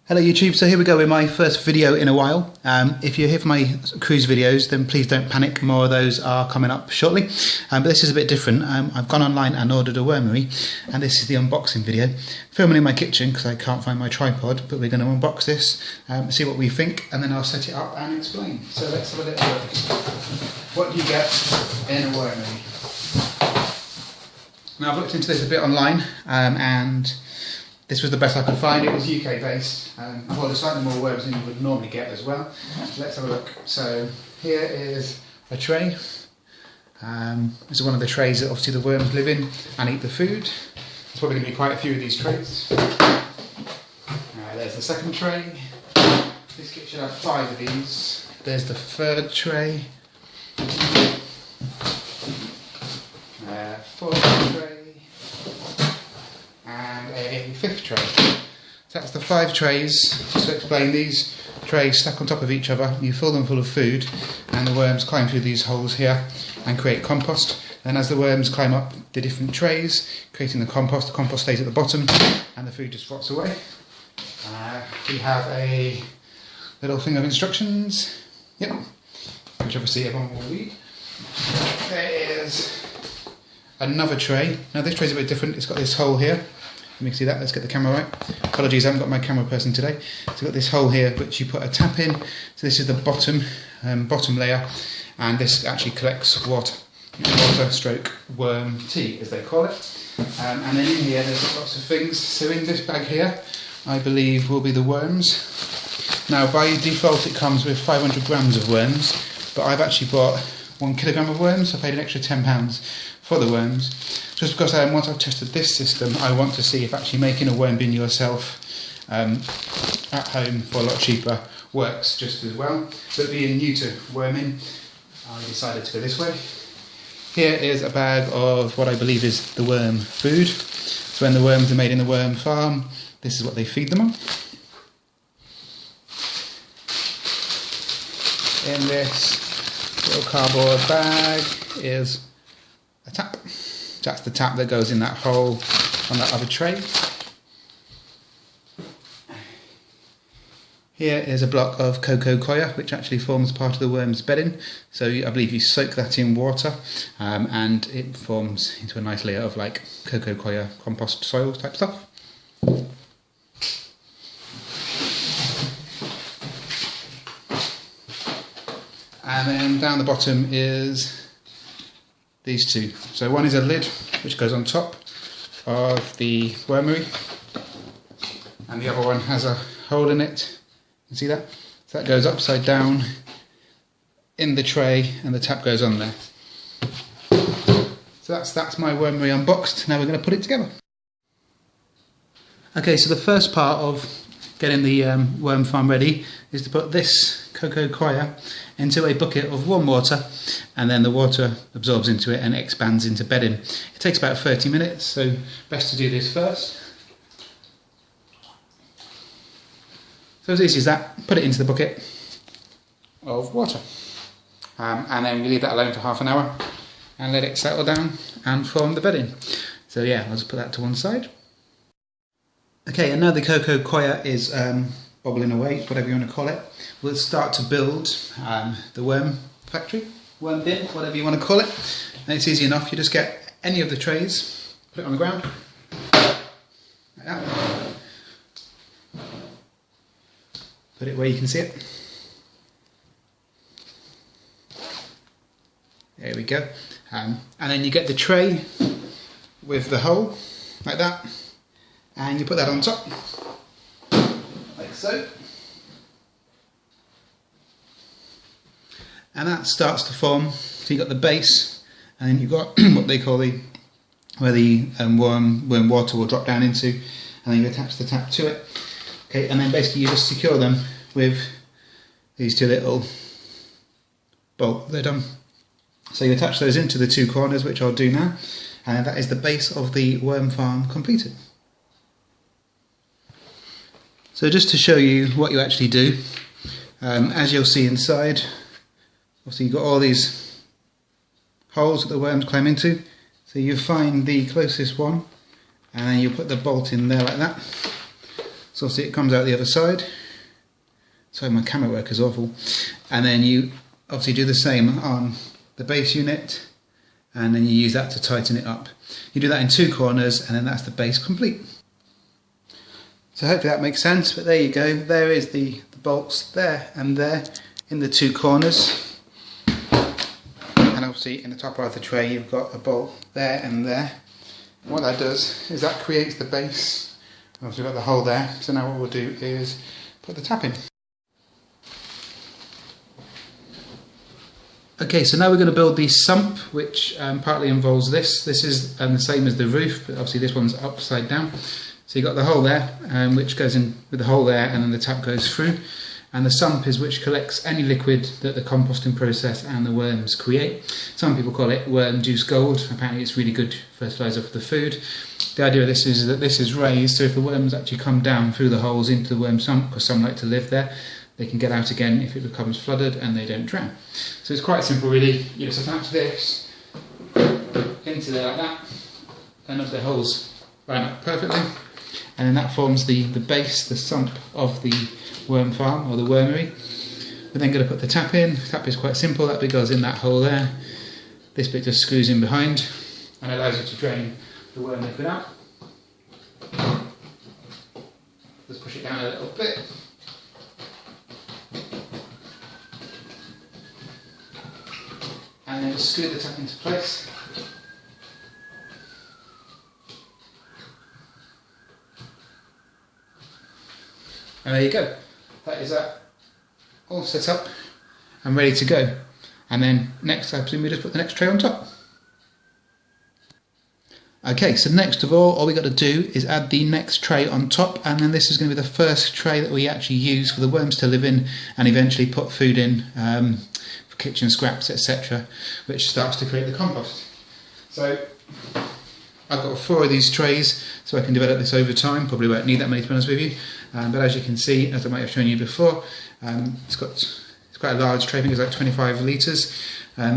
Hello YouTube, so here we go with my first video in a while. If you're here for my cruise videos, then please don't panic, more of those are coming up shortly. But this is a bit different. I've gone online and ordered a Wormery, and this is the unboxing video. Filming in my kitchen because I can't find my tripod, but we're going to unbox this, see what we think, and then I'll set it up and explain. So let's have a little look. What do you get in a Wormery? Now I've looked into this a bit online, and this was the best I could find. It was UK based. Well, there's slightly more worms than you would normally get as well. Let's have a look. So here is a tray. This is one of the trays that obviously the worms live in and eat the food. There's probably going to be quite a few of these trays. There's the second tray. This kit should have 5 of these. There's the third tray. Fourth tray. And a 5th tray. So that's the 5 trays. Just to explain, these trays stack on top of each other. You fill them full of food, and the worms climb through these holes here and create compost. Then as the worms climb up the different trays, creating the compost stays at the bottom, and the food just rots away. We have a little thing of instructions. Yep. Which obviously everyone will read. There is another tray. Now this tray is a bit different. It's got this hole here. Let me see that. Let's get the camera right. Apologies, I haven't got my camera person today. So we've got this hole here which you put a tap in. So this is the bottom layer, and this actually collects water stroke worm tea, as they call it. And then in here there's lots of things. So in this bag here, I believe will be the worms. Now by default it comes with 500 grams of worms, but I've actually bought 1 kilogram of worms. I paid an extra £10 for the worms, just because once I've tested this system, I want to see if actually making a worm bin yourself at home for a lot cheaper works just as well. But being new to worming, I decided to go this way. Here is a bag of what I believe is the worm food. So when the worms are made in the worm farm, this is what they feed them on. In this little cardboard bag is a tap. That's the tap that goes in that hole on that other tray. Here is a block of cocoa coir, which actually forms part of the worm's bedding. So I believe you soak that in water, and it forms into a nice layer of like cocoa coir compost soil type stuff. And then down the bottom is these two. So one is a lid which goes on top of the Wormery, and the other one has a hole in it. You see that? So that goes upside down in the tray, and the tap goes on there. So that's my Wormery unboxed. Now we're going to put it together. Okay, so the first part of getting the worm farm ready is to put this cocoa coir into a bucket of warm water, and then the water absorbs into it and expands into bedding. It takes about 30 minutes, so best to do this first. So as easy as that, put it into the bucket of water, and then we leave that alone for half an hour and let it settle down and form the bedding. So yeah, I'll just put that to one side. Okay, and now the cocoa coir is bubbling away, whatever you want to call it. We'll start to build the worm factory, worm bin, whatever you want to call it. And it's easy enough. You just get any of the trays, put it on the ground, like that. Put it where you can see it. There we go. And then you get the tray with the hole, like that. And you put that on top, like so. And that starts to form. So you've got the base, and then you've got what they call where the worm water will drop down into, and then you attach the tap to it. Okay, and then basically you just secure them with these 2 little bolts. They're done. So you attach those into the 2 corners, which I'll do now, and that is the base of the worm farm completed. So just to show you what you actually do, as you'll see inside, obviously you've got all these holes that the worms climb into. So you find the closest one, and then you put the bolt in there like that. So obviously it comes out the other side. Sorry, my camera work is awful. And then you obviously do the same on the base unit, and then you use that to tighten it up. You do that in 2 corners, and then that's the base complete. So hopefully that makes sense, but there you go. There is the bolts there and there in the 2 corners. And obviously in the top right of the tray you've got a bolt there and there. And what that does is that creates the base. Obviously we've got the hole there, so now what we'll do is put the tap in. Okay, so now we're going to build the sump, which partly involves this. This is the same as the roof, but obviously this one's upside down. So you've got the hole there, which goes in with the hole there, and then the tap goes through. And the sump is which collects any liquid that the composting process and the worms create. Some people call it worm juice gold. Apparently it's really good fertiliser for the food. The idea of this is that this is raised, so if the worms actually come down through the holes into the worm sump, because some like to live there, they can get out again if it becomes flooded and they don't drown. So it's quite simple really. You just attach this into there like that, and the holes line up perfectly, and then that forms the base, the sump of the worm farm or the wormery. We're then going to put the tap in. The tap is quite simple, that bit goes in that hole there. This bit just screws in behind and allows you to drain the worm liquid out. Just push it down a little bit. And then just screw the tap into place. And there you go. That is that all set up and ready to go. And then next, I presume we just put the next tray on top. Okay, so next of all we got to do is add the next tray on top, and then this is going to be the first tray that we actually use for the worms to live in and eventually put food in, for kitchen scraps, etc., which starts to create the compost. So I've got 4 of these trays, so I can develop this over time. Probably won't need that many, to be honest with you, but as you can see, as I might have shown you before, it's quite a large tray. I think it's like 25 litres.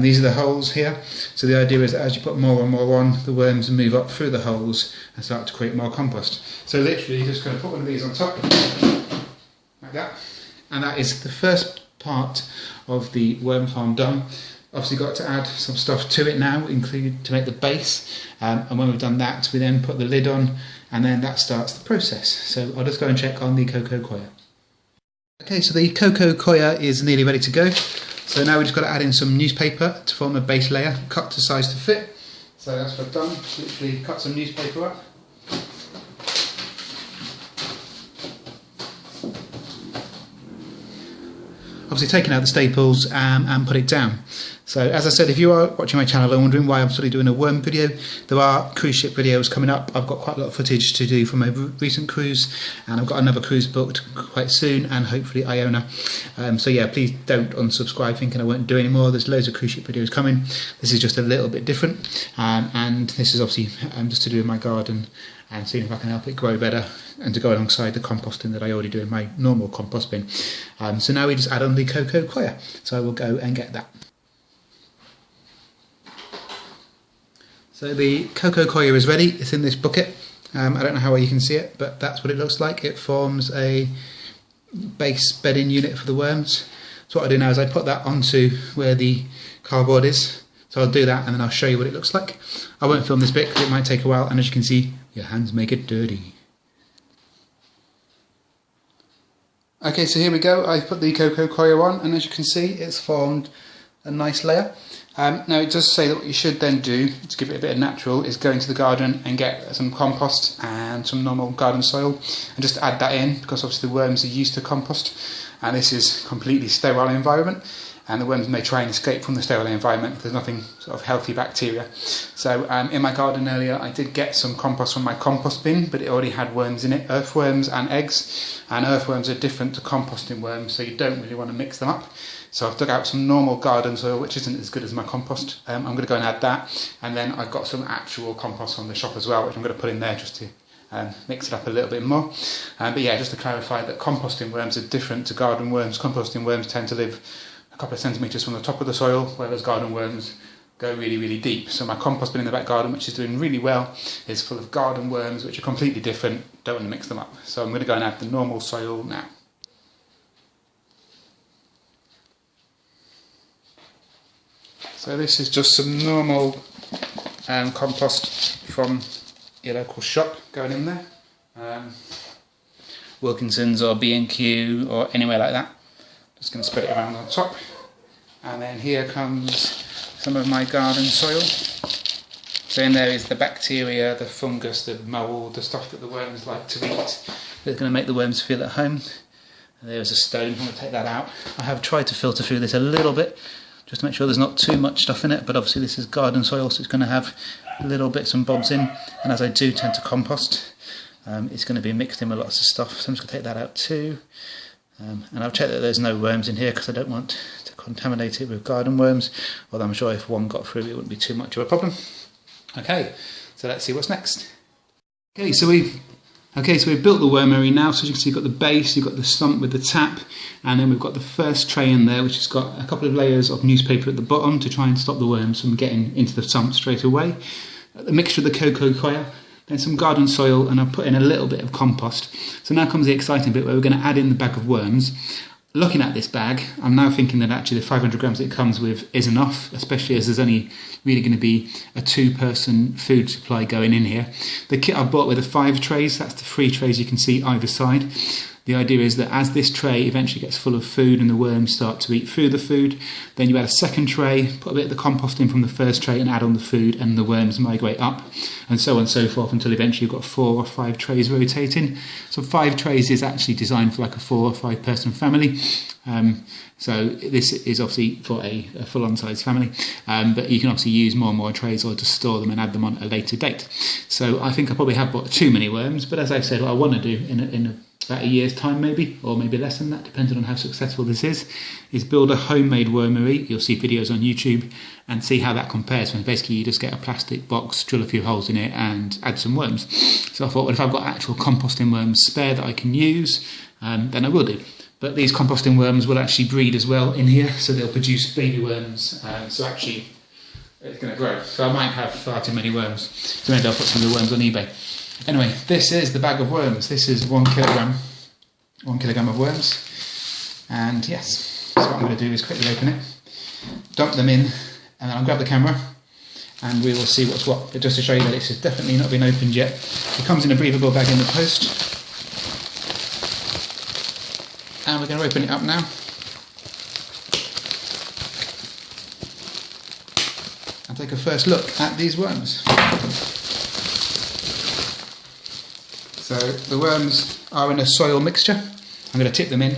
These are the holes here, so the idea is that as you put more and more on, the worms move up through the holes and start to create more compost. So literally you're just going to put one of these on top, like that, and that is the first part of the worm farm done. Obviously got to add some stuff to it now, including to make the base, and when we've done that we then put the lid on, and then that starts the process. So I'll just go and check on the cocoa coir. Okay, so the cocoa coir is nearly ready to go. So now we've just got to add in some newspaper to form a base layer, cut to size to fit. So that's what I've done, literally cut some newspaper up. Obviously taking out the staples and put it down. So as I said, if you are watching my channel and wondering why I'm suddenly doing a worm video, there are cruise ship videos coming up. I've got quite a lot of footage to do from my recent cruise, and I've got another cruise booked quite soon, and hopefully Iona. So yeah, please don't unsubscribe thinking I won't do any more. There's loads of cruise ship videos coming. This is just a little bit different, and this is obviously just to do with my garden and seeing if I can help it grow better, and to go alongside the composting that I already do in my normal compost bin. So now we just add on the cocoa coir. So I will go and get that. So the cocoa coir is ready. It's in this bucket. I don't know how well you can see it, but that's what it looks like. It forms a base bedding unit for the worms. So what I do now is I put that onto where the cardboard is. So I'll do that and then I'll show you what it looks like. I won't film this bit because it might take a while, and as you can see, your hands make it dirty. Okay, so here we go. I've put the cocoa coir on, and as you can see, it's formed a nice layer. Now it does say that what you should then do to give it a bit of natural is go into the garden and get some compost and some normal garden soil and just add that in, because obviously the worms are used to compost, and this is a completely sterile environment, and the worms may try and escape from the sterile environment if there's nothing sort of healthy bacteria. So in my garden earlier I did get some compost from my compost bin, but it already had worms in it, earthworms and eggs, and earthworms are different to composting worms, so you don't really want to mix them up. So I've dug out some normal garden soil, which isn't as good as my compost. I'm going to go and add that, and then I've got some actual compost from the shop as well, which I'm going to put in there just to mix it up a little bit more. But yeah, just to clarify that composting worms are different to garden worms. Composting worms tend to live a couple of centimetres from the top of the soil, whereas garden worms go really, really deep. So my compost bin in the back garden, which is doing really well, is full of garden worms, which are completely different. Don't want to mix them up. So I'm going to go and add the normal soil now. So this is just some normal compost from your local shop going in there. Wilkinson's or B&Q or anywhere like that. Just going to spread it around on top. And then here comes some of my garden soil. So in there is the bacteria, the fungus, the mould, the stuff that the worms like to eat. That's going to make the worms feel at home. And there's a stone, I'm going to take that out. I have tried to filter through this a little bit, just to make sure there's not too much stuff in it, but obviously this is garden soil, so it's going to have little bits and bobs in. And as I do tend to compost, it's going to be mixed in with lots of stuff, so I'm just going to take that out too. And I've checked that there's no worms in here because I don't want to contaminate it with garden worms, although I'm sure if one got through it wouldn't be too much of a problem. Okay, so let's see what's next. Okay, so we've built the Wormery now, so as you can see you've got the base, you've got the sump with the tap, and then we've got the first tray in there which has got a couple of layers of newspaper at the bottom to try and stop the worms from getting into the sump straight away. The mixture of the cocoa coir, then some garden soil, and I've put in a little bit of compost. So now comes the exciting bit where we're going to add in the bag of worms. Looking at this bag, I'm now thinking that actually the 500 grams it comes with is enough, especially as there's only really going to be a 2-person food supply going in here. The kit I bought with the 5 trays, that's the 3 trays you can see either side. The idea is that as this tray eventually gets full of food and the worms start to eat through the food, then you add a second tray, put a bit of the compost in from the first tray and add on the food, and the worms migrate up, and so on and so forth until eventually you've got 4 or 5 trays rotating. So 5 trays is actually designed for like a 4 or 5 person family. So this is obviously for a full-on size family, but you can obviously use more and more trays or just store them and add them on at a later date. So I think I probably have bought too many worms, but as I said, what I want to do in about a year's time maybe, or maybe less than that, depending on how successful this is build a homemade Wormery. You'll see videos on YouTube and see how that compares when basically you just get a plastic box, drill a few holes in it and add some worms. So I thought, well, if I've got actual composting worms spare that I can use, then I will do. But these composting worms will actually breed as well in here, so they'll produce baby worms, so actually it's going to grow. So I might have far too many worms, so maybe I'll put some of the worms on eBay. Anyway, this is the bag of worms. This is 1 kilogram of worms. And yes, so what I'm going to do is quickly open it, dump them in, and then I'll grab the camera and we will see what's what. But just to show you that it's definitely not been opened yet. It comes in a breathable bag in the post. And we're going to open it up now. And take a first look at these worms. So the worms are in a soil mixture. I'm going to tip them in.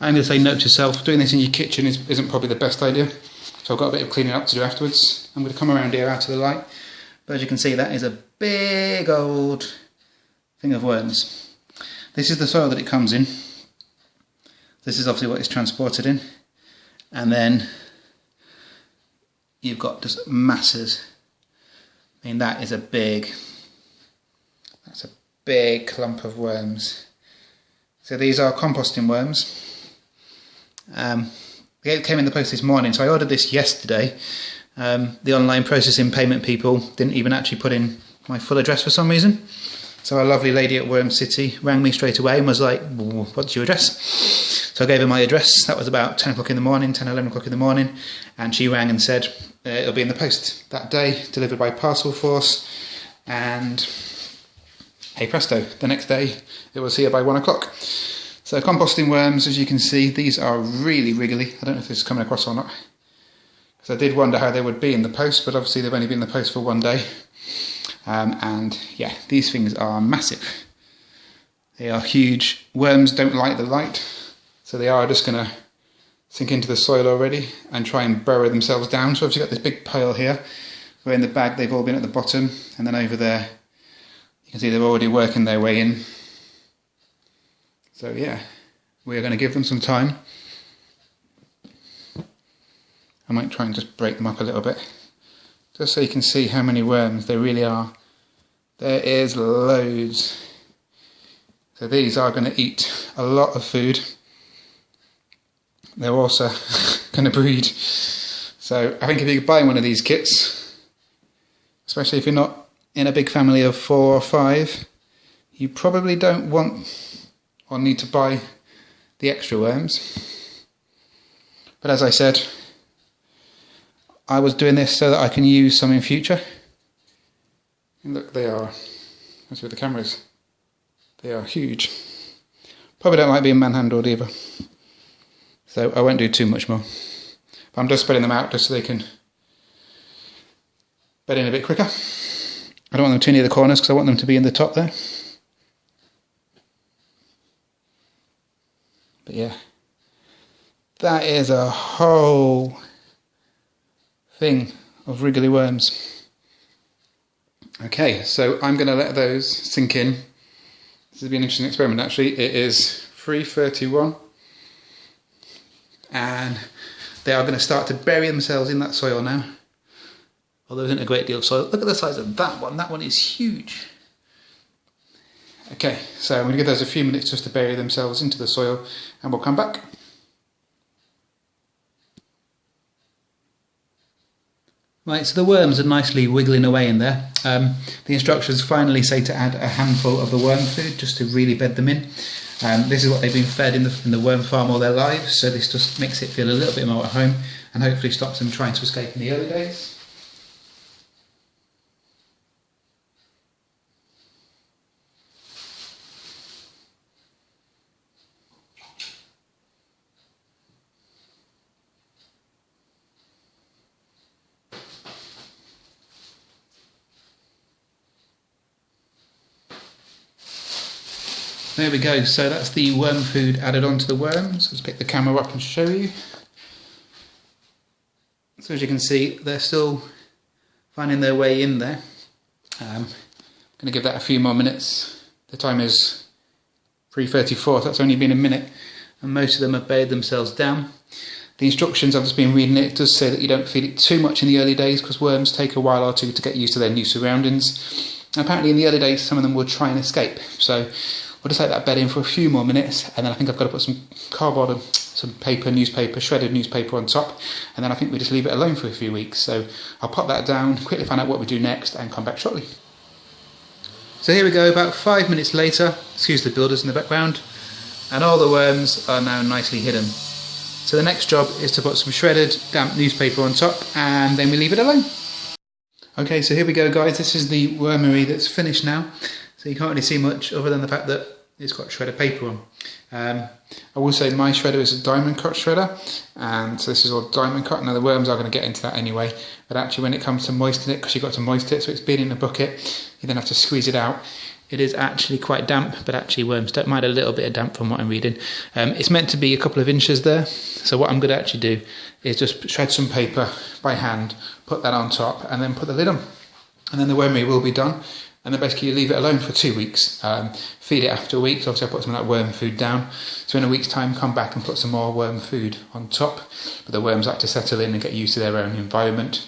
I'm going to say note to self, doing this in your kitchen isn't probably the best idea. So I've got a bit of cleaning up to do afterwards. I'm going to come around here out of the light. But as you can see, that is a big old thing of worms. This is the soil that it comes in. This is obviously what it's transported in. And then you've got just masses. I mean, that's a big clump of worms. So these are composting worms. It came in the post this morning, so I ordered this yesterday. The online processing payment people didn't even actually put in my full address for some reason. So a lovely lady at Wormcity rang me straight away and was like, what's your address? So I gave her my address. That was about 10 o'clock in the morning, 10, 11 o'clock in the morning. And she rang and said, it'll be in the post that day, delivered by Parcel Force. And hey presto, the next day it was here by 1 o'clock. So composting worms, as you can see, these are really wriggly. I don't know if this is coming across or not, because I did wonder how they would be in the post, but obviously they've only been in the post for 1 day. And yeah, these things are massive. They are huge. Worms don't like the light, so they are just going to sink into the soil already and try and burrow themselves down. So I've got this big pile here, where in the bag they've all been at the bottom, and then over there you can see they're already working their way in. So yeah, we are going to give them some time I might try and just break them up a little bit, just so you can see how many worms there really are. There is loads. So these are going to eat a lot of food. They're also going to breed. So I think if you're buying one of these kits, especially if you're not in a big family of 4 or 5, you probably don't want or need to buy the extra worms. But as I said, I was doing this so that I can use some in future. And look, they are, as with the cameras, they are huge. Probably don't like being manhandled either. So I won't do too much more. But I'm just spreading them out just so they can bed in a bit quicker. I don't want them too near the corners because I want them to be in the top there. But yeah, that is a whole thing of wriggly worms. Okay, so I'm going to let those sink in. This has been an interesting experiment actually. It is 3:31 and they are going to start to bury themselves in that soil now. Well, there isn't a great deal of soil. Look at the size of that one. That one is huge. Okay, so I'm going to give those a few minutes just to bury themselves into the soil and we'll come back. Right, so the worms are nicely wiggling away in there. The instructions finally say to add a handful of the worm food just to really bed them in. This is what they've been fed in the worm farm all their lives, so this just makes it feel a little bit more at home and hopefully stops them trying to escape in the early days. There we go, so that's the worm food added onto the worms. Let's pick the camera up and show you. So as you can see, they're still finding their way in there. I'm going to give that a few more minutes. The time is 3:34, so that's only been a minute, and most of them have buried themselves down. The instructions, I've just been reading it, does say that you don't feed it too much in the early days because worms take a while or two to get used to their new surroundings. Apparently in the early days some of them would try and escape, so we'll just let that bed in for a few more minutes, and then I think I've got to put some cardboard and some paper, newspaper, shredded newspaper on top, and then I think we just leave it alone for a few weeks. So I'll pop that down, quickly find out what we do next, and come back shortly. So here we go, about 5 minutes later, excuse the builders in the background, and all the worms are now nicely hidden. So the next job is to put some shredded damp newspaper on top, and then we leave it alone. Okay, so here we go guys, this is the wormery that's finished now. So you can't really see much other than the fact that it's got shredded paper on. I will say my shredder is a diamond cut shredder, and so this is all diamond cut. Now the worms are going to get into that anyway, but actually when it comes to moistening it, because you've got to moisten it, so it's been in a bucket, you then have to squeeze it out. It is actually quite damp, but actually worms don't mind a little bit of damp from what I'm reading. It's meant to be a couple of inches there, so what I'm going to actually do is just shred some paper by hand, put that on top, and then put the lid on. And then the wormery will be done. And then basically you leave it alone for 2 weeks. Feed it after a week, so obviously I put some of that worm food down. So in a week's time come back and put some more worm food on top. But the worms like to settle in and get used to their own environment.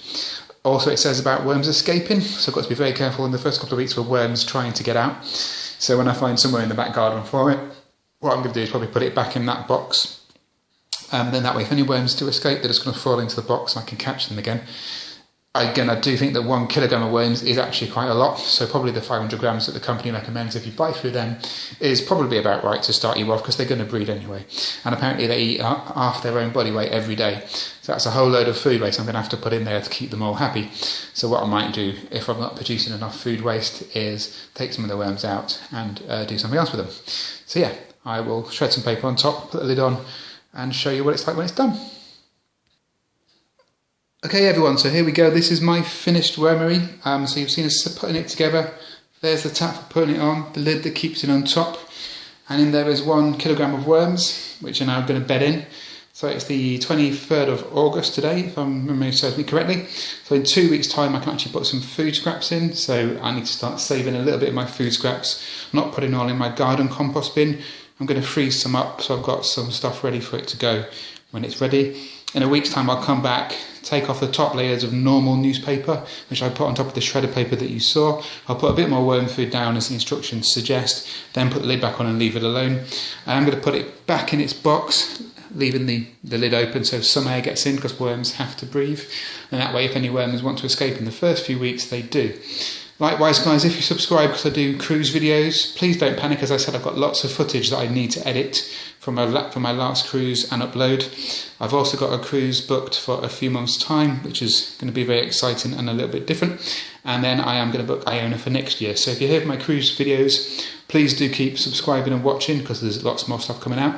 Also it says about worms escaping, so I've got to be very careful in the first couple of weeks with worms trying to get out. So when I find somewhere in the back garden for it, what I'm going to do is probably put it back in that box. Then that way if any worms do escape, they're just going to fall into the box and I can catch them again. Again, I do think that 1 kilogram of worms is actually quite a lot, so probably the 500 grams that the company recommends if you buy through them is probably about right to start you off, because they're going to breed anyway. And apparently they eat half their own body weight every day, so that's a whole load of food waste I'm going to have to put in there to keep them all happy. So what I might do, if I'm not producing enough food waste, is take some of the worms out and do something else with them. So yeah, I will shred some paper on top, put the lid on, and show you what it's like when it's done. Okay everyone, so here we go, this is my finished wormery. So you've seen us putting it together. There's the tap for putting it on, the lid that keeps it on top, and in there is 1 kilogram of worms, which are now going to bed in. So it's the 23rd of August today, if my memory serves me correctly. So in 2 weeks' time I can actually put some food scraps in, so I need to start saving a little bit of my food scraps. I'm not putting all in my garden compost bin. I'm going to freeze some up, so I've got some stuff ready for it to go when it's ready. In a week's time I'll come back, take off the top layers of normal newspaper, which I put on top of the shredded paper that you saw. I'll put a bit more worm food down as the instructions suggest, then put the lid back on and leave it alone. And I'm going to put it back in its box, leaving the lid open so some air gets in, because worms have to breathe, and that way if any worms want to escape in the first few weeks, they do. Likewise guys, if you subscribe, because I do cruise videos, please don't panic. As I said, I've got lots of footage that I need to edit from my last cruise and upload. I've also got a cruise booked for a few months' time, which is going to be very exciting and a little bit different. And then I am going to book Iona for next year. So if you're here for my cruise videos, please do keep subscribing and watching, because there's lots more stuff coming out.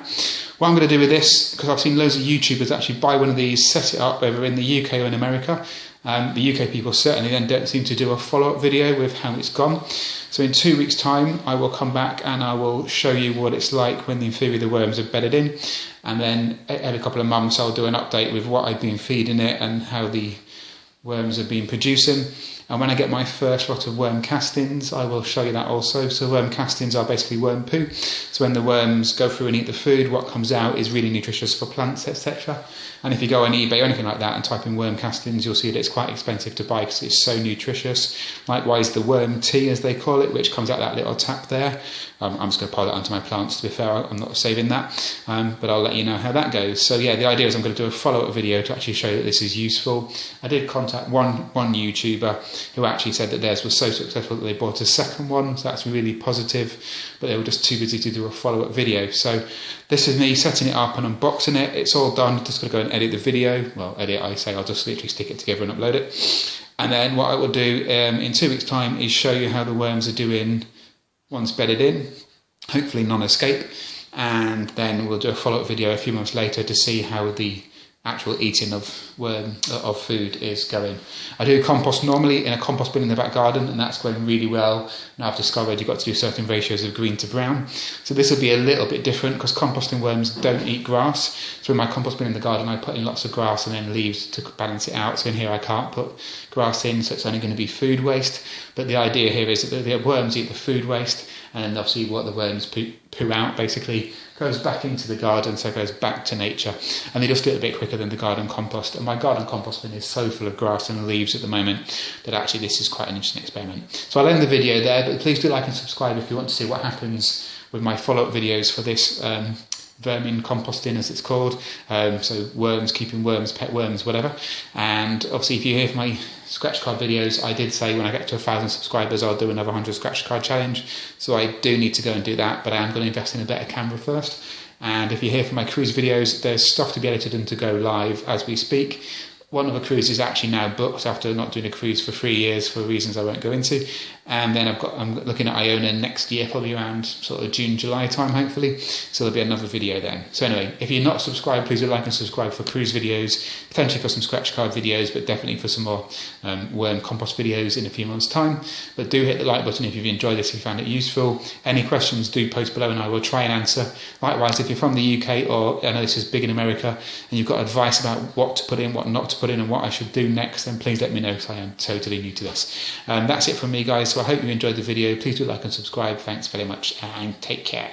What I'm going to do with this, because I've seen loads of YouTubers actually buy one of these, set it up whether in the UK or in America. The UK people certainly then don't seem to do a follow-up video with how it's gone. So in 2 weeks' time, I will come back and I will show you what it's like when in theory the worms are bedded in. And then every couple of months I'll do an update with what I've been feeding it and how the worms have been producing. And when I get my first lot of worm castings, I will show you that also. So worm castings are basically worm poo. So when the worms go through and eat the food, what comes out is really nutritious for plants, etc. And if you go on eBay or anything like that and type in worm castings, you'll see that it's quite expensive to buy because it's so nutritious. Likewise, the Wormcity, as they call it, which comes out that little tap there. I'm just going to pour that onto my plants, to be fair. I'm not saving that, but I'll let you know how that goes. So yeah, the idea is I'm going to do a follow-up video to actually show that this is useful. I did contact one YouTuber who actually said that theirs was so successful that they bought a second one, so that's really positive, but they were just too busy to do a follow-up video. So this is me setting it up and unboxing it. It's all done. Just going to go and edit the video. Well, edit, I say, I'll just literally stick it together and upload it. And then what I will do in 2 weeks' time is show you how the worms are doing once bedded in, hopefully non-escape, and then we'll do a follow-up video a few months later to see how the actual eating of food is going. I do compost normally in a compost bin in the back garden, and that's going really well. Now I've discovered you've got to do certain ratios of green to brown. So this will be a little bit different because composting worms don't eat grass. So in my compost bin in the garden, I put in lots of grass and then leaves to balance it out. So in here I can't put grass in, so it's only going to be food waste. But the idea here is that the worms eat the food waste, and obviously what the worms poo out basically goes back into the garden, so it goes back to nature, and they just do it a bit quicker than the garden compost. And my garden compost bin is so full of grass and leaves at the moment that actually this is quite an interesting experiment. So I'll end the video there, but please do like and subscribe if you want to see what happens with my follow-up videos for this vermicomposting, as it's called. So worms, keeping worms, pet worms, whatever. And obviously if you hear from my scratch card videos, I did say when I get to 1,000 subscribers I'll do another 100 scratch card challenge, so I do need to go and do that, but I am going to invest in a better camera first. And if you hear from my cruise videos, there's stuff to be edited and to go live as we speak. One of the cruises is actually now booked after not doing a cruise for 3 years for reasons I won't go into. And then I'm looking at Iona next year, probably around sort of June, July time, hopefully. So there'll be another video then. So anyway, if you're not subscribed, please do like and subscribe for cruise videos, potentially for some scratch card videos, but definitely for some more worm compost videos in a few months' time. But do hit the like button if you've enjoyed this, if you found it useful. Any questions, do post below and I will try and answer. Likewise, if you're from the UK, or I know this is big in America, and you've got advice about what to put in, what not to put in, and what I should do next, then please let me know, because I am totally new to this. That's it from me, guys. So I hope you enjoyed the video. Please do like and subscribe. Thanks very much and take care.